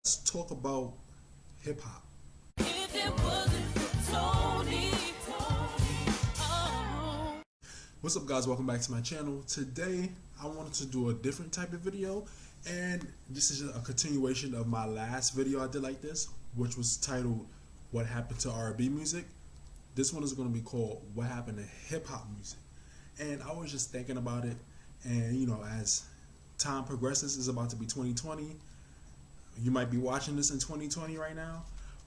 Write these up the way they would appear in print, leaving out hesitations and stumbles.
Let's talk about hip hop. If it wasn't for oh. What's up, guys? Welcome back to my channel. Today I wanted to do a different type of video, and this is a continuation of my last video I did like this, which was titled "What Happened to R&B Music." This one is going to be called "What Happened to Hip Hop Music." And I was just thinking about it, and as time progresses, it's about to be 2020. You might be watching this in 2020 right now,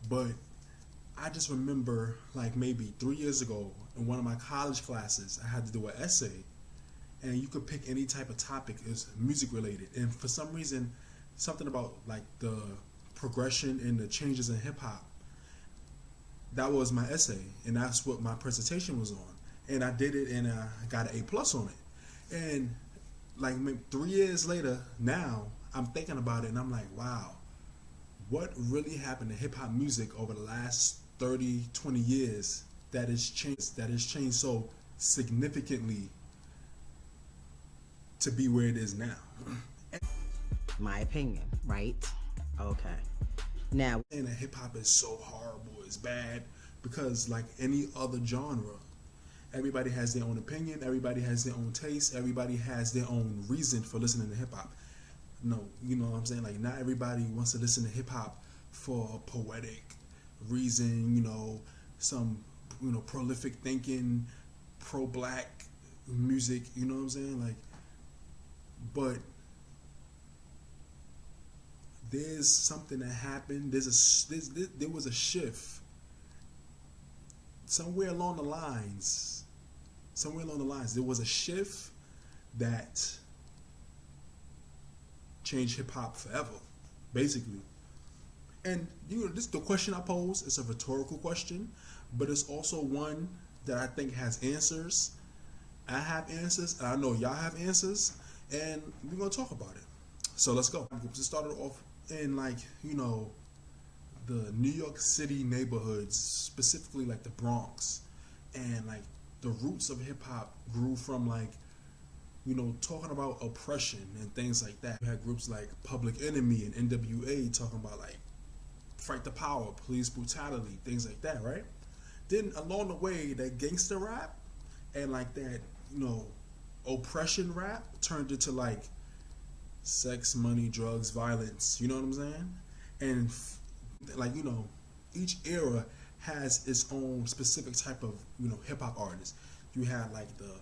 but I just remember like maybe 3 years ago in one of my college classes, I had to do an essay, and you could pick any type of topic. It's music related, and for some reason, something about like the progression and the changes in hip hop. That was my essay, and that's what my presentation was on. And I did it, and I got an A+ on it. And like maybe 3 years later, now I'm thinking about it, and I'm like, wow, what really happened to hip hop music over the last 30, 20 years that has changed so significantly to be where it is now. My opinion, right? Okay. Now, And hip hop is so horrible, it's bad, because like any other genre, everybody has their own opinion, everybody has their own taste, everybody has their own reason for listening to hip hop. No, you know what I'm saying? Like, not everybody wants to listen to hip hop for a poetic reason, some prolific thinking, pro black music, you know what I'm saying? Like, but there's something that happened. There was a shift somewhere along the lines. There was a shift that changed hip hop forever, basically. And this the question I pose is a rhetorical question, but it's also one that I think has answers. I have answers, and I know y'all have answers, and we're gonna talk about it. So let's go. It started off in the New York City neighborhoods, specifically like the Bronx, and like the roots of hip hop grew from talking about oppression and things like that. You had groups like Public Enemy and NWA talking about like fight the power, police brutality, things like that, right? Then along the way, that gangster rap and like that, oppression rap turned into like sex, money, drugs, violence. You know what I'm saying? And each era has its own specific type of hip hop artists. You had like the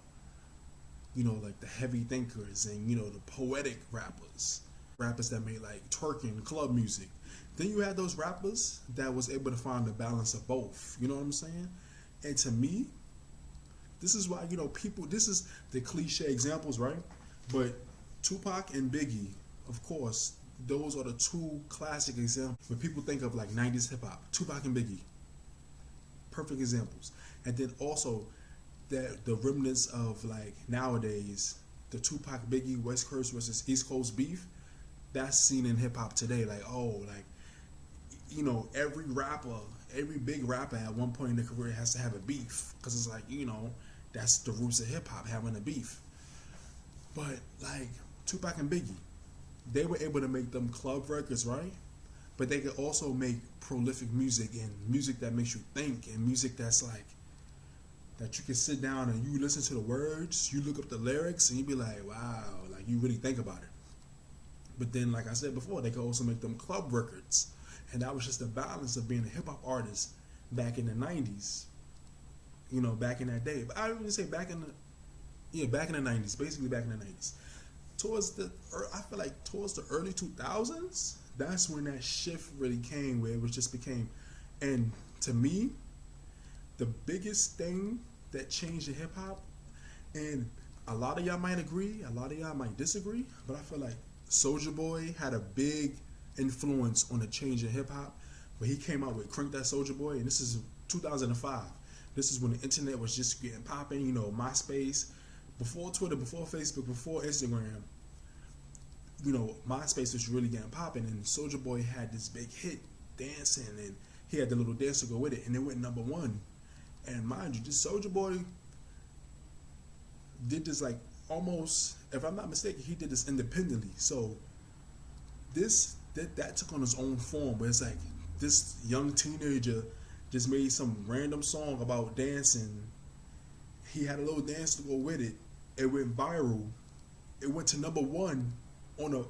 heavy thinkers and the poetic rappers that made like twerking club music. Then you had those rappers that was able to find the balance of both. You know what I'm saying? And to me, this is why people. This is the cliche examples, right? But Tupac and Biggie, of course, those are the two classic examples. When people think of like 90s hip hop, Tupac and Biggie, perfect examples. And then also the remnants of like nowadays, the Tupac Biggie West Coast versus East Coast beef, that's seen in hip hop today. Like, every big rapper at one point in their career has to have a beef, because it's like that's the roots of hip hop, having a beef. But like Tupac and Biggie, they were able to make them club records, right? But they could also make prolific music, and music that makes you think, and music that's like that you can sit down and you listen to the words, you look up the lyrics, and you be like, wow, like you really think about it. But then, like I said before, they could also make them club records, and that was just the balance of being a hip hop artist back in the '90s. Back in that day. But I don't even say back in the '90s, basically back in the '90s. I feel like towards the early 2000s, that's when that shift really came, where it was just became, and to me, the biggest thing that changed the hip hop, and a lot of y'all might agree, a lot of y'all might disagree, but I feel like Soulja Boy had a big influence on the change in hip hop. But he came out with "Crank That Soulja Boy," and this is 2005. This is when the internet was just getting popping. MySpace, before Twitter, before Facebook, before Instagram. MySpace was really getting popping, and Soulja Boy had this big hit, "Dancing," and he had the little dance to go with it, and it went #1. And mind you, this Soulja Boy did this like almost, if I'm not mistaken, he did this independently. So this that took on its own form. Where it's like this young teenager just made some random song about dancing. He had a little dance to go with it. It went viral. It went to #1 on the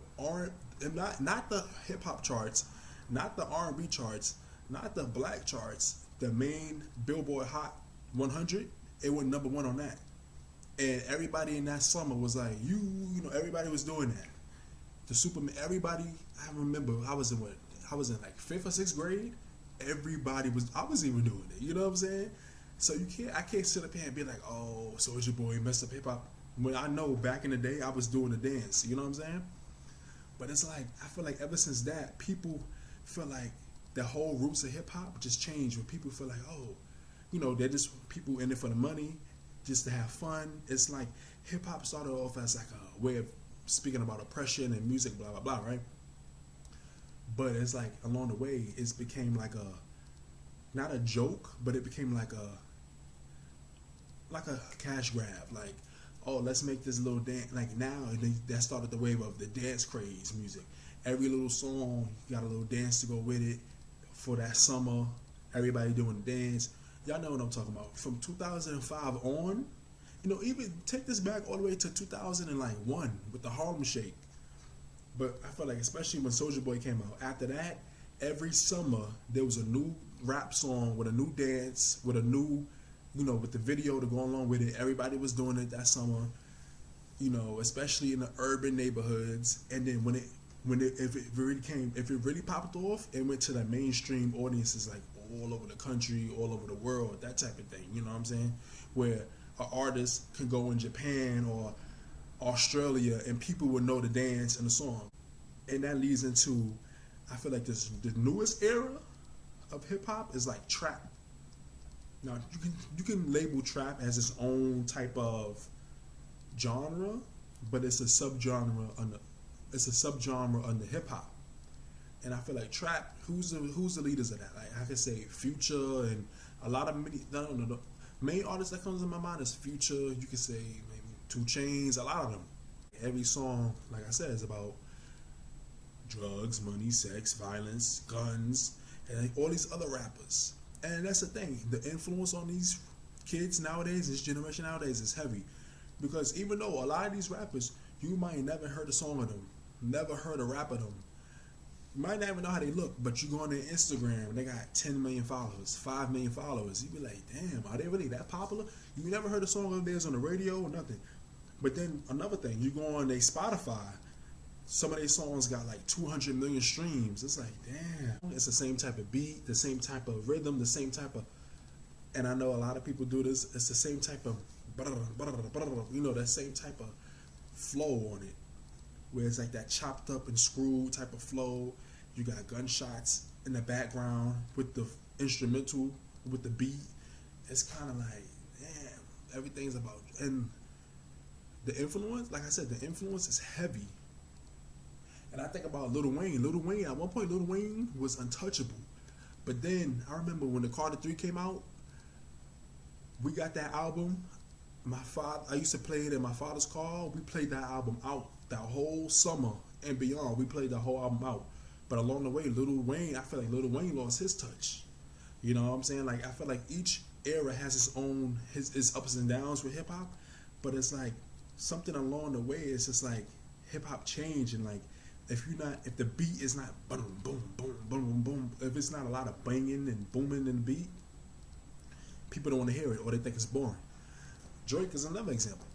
and not the hip hop charts, not the R&B charts, not the black charts. The main Billboard Hot 100. It went #1 on that. And everybody in that summer was like, you know, everybody was doing that. The Superman, everybody. I remember I was in like 5th or 6th grade. I was even doing it. You know what I'm saying? So I can't sit up here and be like, oh, Soulja Boy messed up hip hop. When I know back in the day I was doing the dance. You know what I'm saying? But it's like, I feel like ever since that, people feel like the whole roots of hip hop just changed. When people feel like, oh, you know, they're just people in it for the money, just to have fun. It's like hip hop started off as like a way of speaking about oppression and music, blah blah blah, right? But it's like along the way, it became like not a joke, but it became like a cash grab. Like, oh, let's make this little dance. Like now, that started the wave of the dance craze music. Every little song got a little dance to go with it for that summer. Everybody doing the dance. Y'all know what I'm talking about. From 2005 on, you know, even take this back all the way to 2001 with the Harlem Shake. But I feel like, especially when Soulja Boy came out, after that, every summer there was a new rap song with a new dance, with a new, you know, with the video to go along with it. Everybody was doing it that summer, you know, especially in the urban neighborhoods. And then if it really popped off, it went to the mainstream audiences, like all over the country, all over the world, that type of thing. You know what I'm saying? Where an artist can go in Japan or Australia and people would know the dance and the song. And that leads into, I feel like the newest era of hip hop is like trap. Now you can label trap as its own type of genre, but it's a subgenre under hip hop. And I feel like trap, who's the leaders of that? Like I could say Future and a lot of the main artists that comes in my mind is Future. You could say maybe 2 Chainz, a lot of them. Every song, like I said, is about drugs, money, sex, violence, guns, and all these other rappers. And that's the thing, the influence on these kids nowadays, this generation nowadays, is heavy. Because even though a lot of these rappers, you might never heard a song of them, never heard a rap of them, you might not even know how they look, but you go on their Instagram and they got 10 million followers, 5 million followers. You be like, damn, are they really that popular? You never heard a song of theirs on the radio or nothing. But then another thing, you go on their Spotify, some of their songs got like 200 million streams. It's like, damn. It's the same type of beat, the same type of rhythm, the same type of, and I know a lot of people do this, it's the same type of, you know, that same type of flow on it. Where it's like that chopped up and screwed type of flow. You got gunshots in the background with the instrumental, with the beat. It's kind of like, damn, everything's about, and the influence, like I said, the influence is heavy. And I think about Lil Wayne. Lil Wayne, at one point, Lil Wayne was untouchable. But then, I remember when the Carter 3 came out, we got that album. I used to play it in my father's car. We played that album out that whole summer and beyond. We played the whole album out. But along the way, Lil Wayne, I feel like Lil Wayne lost his touch. You know what I'm saying? Like, I feel like each era has its own, its ups and downs with hip hop. But it's like something along the way. It's just like hip hop change, and like if the beat is not boom boom boom boom boom, if it's not a lot of banging and booming in the beat, people don't want to hear it or they think it's boring. Drake is another example.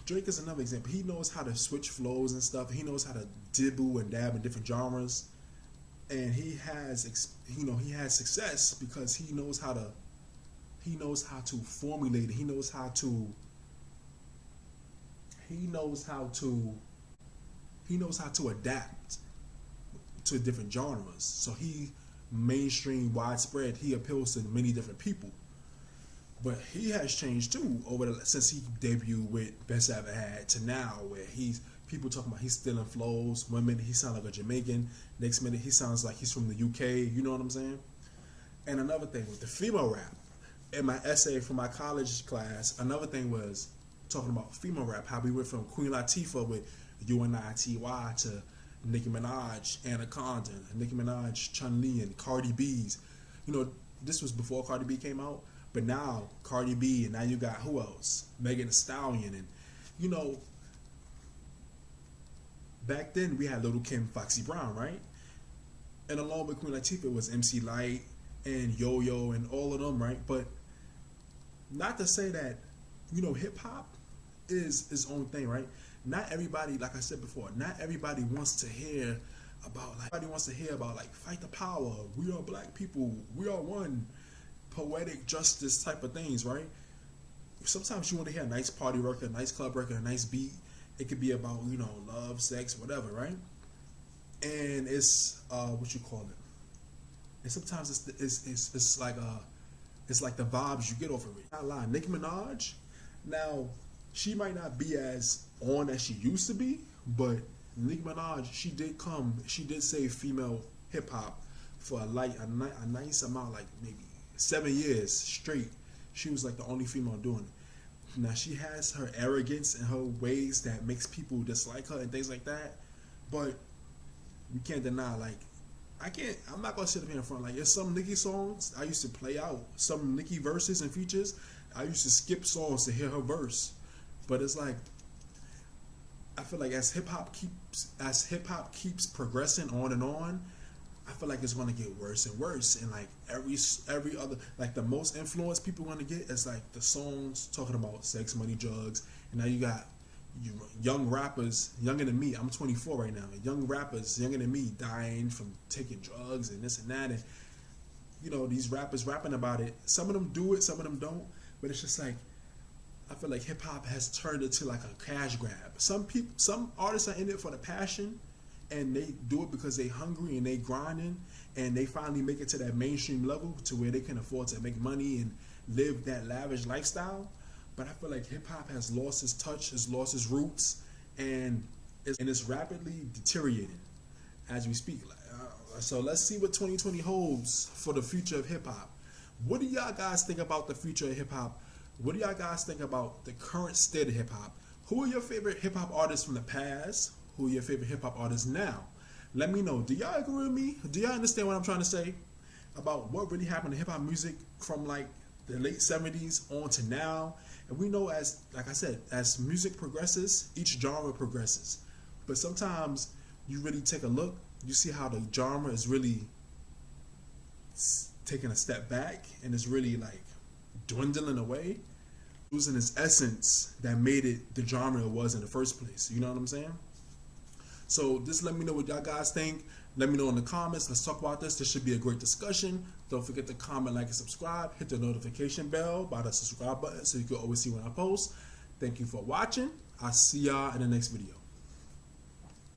Drake is another example. He knows how to switch flows and stuff. He knows how to dibble and dab in different genres, and he has success because he knows how to formulate it. He knows how to adapt to different genres. So he mainstream, widespread. He appeals to many different people. But he has changed too since he debuted with Best I Ever Had to now, where people talking about he's stealing flows. One minute he sounds like a Jamaican, next minute he sounds like he's from the UK. You know what I'm saying? And another thing with the female rap, in my essay for my college class, another thing was talking about female rap. How we went from Queen Latifah with UNITY to Nicki Minaj, Anaconda, Nicki Minaj, Chun-Li, and Cardi B's. You know, this was before Cardi B came out, but now Cardi B, and now you got who else? Megan Thee Stallion, and you know, back then we had Little Kim, Foxy Brown, right? And along with Queen Latifah was MC Lyte and Yo Yo and all of them, right? But not to say that, you know, hip hop is its own thing, right? Not everybody, like I said before, not everybody wants to hear about like fight the power, we are black people, we are one, poetic justice type of things, right? Sometimes you want to hear a nice party record, a nice club record, a nice beat. It could be about, you know, love, sex, whatever, right? And it's what you call it. And sometimes it's like the vibes you get off of it. Not lying. Nicki Minaj, now she might not be as on as she used to be, but Nicki Minaj, she did save female hip hop for a nice amount, like maybe 7 years straight. She was like the only female doing it. Now she has her arrogance and her ways that makes people dislike her and things like that, but we can't deny, like, I'm not gonna sit up here in front, like, there's some Nicki songs I used to play out, some Nicki verses and features, I used to skip songs to hear her verse. But it's like, I feel like as hip hop keeps progressing on and on, I feel like it's gonna get worse and worse. And like every other, like the most influence people want to get is like the songs talking about sex, money, drugs. And now you got young rappers younger than me. I'm 24 right now. Young rappers younger than me dying from taking drugs and this and that. And you know, these rappers rapping about it. Some of them do it, some of them don't. But it's just like, I feel like hip hop has turned into like a cash grab. Some artists are in it for the passion, and they do it because they hungry and they grinding, and they finally make it to that mainstream level to where they can afford to make money and live that lavish lifestyle. But I feel like hip hop has lost its touch, has lost its roots, and it's rapidly deteriorating as we speak. So let's see what 2020 holds for the future of hip hop. What do y'all guys think about the future of hip hop? What do y'all guys think about the current state of hip hop? Who are your favorite hip hop artists from the past? Who are your favorite hip hop artists now? Let me know. Do y'all agree with me? Do y'all understand what I'm trying to say about what really happened to hip hop music from like the late 70s on to now? And we know, as like I said, as music progresses, each genre progresses. But sometimes you really take a look, you see how the genre is really taking a step back and it's really like dwindling away, losing its essence that made it the genre it was in the first place. You know what I'm saying? So just let me know what y'all guys think. Let me know in the comments. Let's talk about this. This should be a great discussion. Don't forget to comment, like, and subscribe. Hit the notification bell by the subscribe button so you can always see when I post. Thank you for watching. I'll see y'all in the next video.